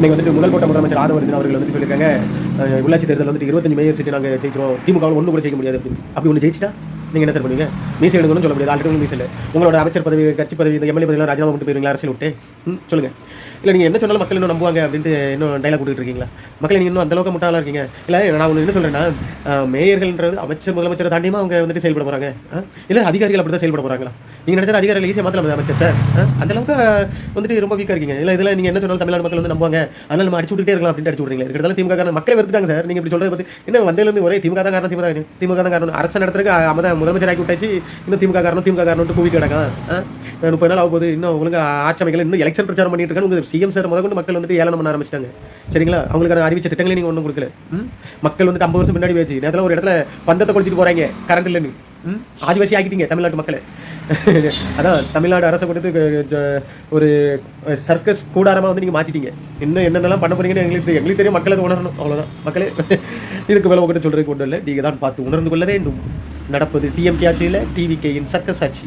நீங்கள் வந்துட்டு முதல் போட்ட முதலமைச்சர் ஆதவர்ஜன் அவர்கள் வந்துட்டு சொல்லியிருக்காங்க, உள்ளாட்சி தேர்தல் வந்துட்டு 25 மேயர் சீட்டு நாங்கள் ஜெயிச்சிரும், திமுகவில் ஒன்று கூட ஜெயிக்க முடியாது அப்படின்னு. அப்படி ஒன்று ஜெயிச்சிட்டா நீங்கள் என்ன சார் பண்ணுவீங்க? மீசை எடுக்கணும்னு சொல்ல முடியாது, ஆல்ரெடி ஒன்றும் மீசை இல்லை. உங்களோட அமைச்சர் பதவி, கட்சி பதவி, இந்த எம்எல்ஏ பதவியெல்லாம் ராஜினாமா பண்ணிட்டு போயிருவீங்களா அரசியல் விட்டு? சொல்லுங்கள். இல்லை நீங்கள் என்ன சொன்னாலும் மக்கள் இன்னும் நம்புவாங்க அப்படின்ட்டு இன்னும் டைலாக் கொடுத்துட்டு இருக்கீங்களா? மக்கள் நீங்கள் இன்னும் அந்தளவுக்கு முட்டாளாக இருக்கீங்க. இல்லை நான் ஒன்று என்ன சொல்கிறேன்னா, மேயர்கள்ன்றது அமைச்சர் முதலமைச்சரை தாண்டியுமா அவங்க வந்துட்டு செயல்பட போகிறாங்க? இல்லை அதிகாரிகள் அப்படி தான் செயல்பட போகிறாங்களா? நீங்கள் நினச்சா அதிகாரிகள் ஈஸியாக மாற்றலாம் அமைச்சர் சார். அந்தளவுக்கு வந்துட்டு ரொம்ப வீக்காக இருக்கீங்க. இல்லை இதில் நீங்கள் என்ன சொன்னாலும் தமிழ்நாடு மக்கள் வந்து நம்புவாங்க, அதனால் நம்ம அடிச்சு விட்டுட்டே இருக்கலாம் அப்படின்ட்டு அடிச்சு விட்றீங்க. இருக்கிறதால திமுக காரணம் மக்களை வெறுத்துட்டாங்க சார். நீங்கள் இப்படி சொல்கிறத பற்றி இன்னும் வந்ததுலேருந்து ஒரே திமுக தான் காரணம், திமுக தான் காரணம். அரசு நடத்துறதுக்கு அவன் முதலமைச்சர் ஆக்கி விட்டாச்சு, இன்னும் திமுக காரணம்ட்டு கூவி கிடக்கான். 30 நாள் ஆகும்போது இன்னும் உங்களுக்கு ஆட்சி அமைக்கல, இன்னும் எலெக்ஷன் பிரச்சாரம் பண்ணிட்டு இருக்காங்க. உங்களுக்கு சிஎம் சார் முதல்கொண்டு மக்கள் வந்துட்டு ஏளனம் பண்ண ஆரம்பிச்சிட்டாங்க. சரிங்களா? அவங்களுக்கான அறிவிச்ச திட்டங்களை நீங்கள் ஒன்றும் கொடுக்கல. மக்கள் வந்துட்டு 50 வருஷம் முன்னாடி வச்சு நேரத்தில் ஒரு இடத்துல பந்தத்தை கொளுத்திட்டு போகிறாங்க கரண்ட் இல்லைன்னு. ஆதிவாசி ஆக்கிட்டீங்க தமிழ்நாட்டு மக்களை. அதான் தமிழ்நாடு அரசை கொடுத்து ஒரு சர்க்கஸ் கூடாரமாக வந்து நீங்கள் மாற்றிட்டீங்க. இன்னும் என்னென்னலாம் பண்ண போறீங்கன்னு எங்களுக்கு தெரியும். மக்களை உணரணும், அவ்வளோதான். மக்களே இதுக்கு மேலே உங்கள்கிட்ட சொல்கிறதுக்கு ஒன்றும் இல்லை, நீங்கள் தான் பார்த்து உணர்ந்து கொள்ள வேண்டும். நடப்பது டிஎம்கே ஆட்சியில் டிவிகேயின் சர்க்கஸ் ஆட்சி.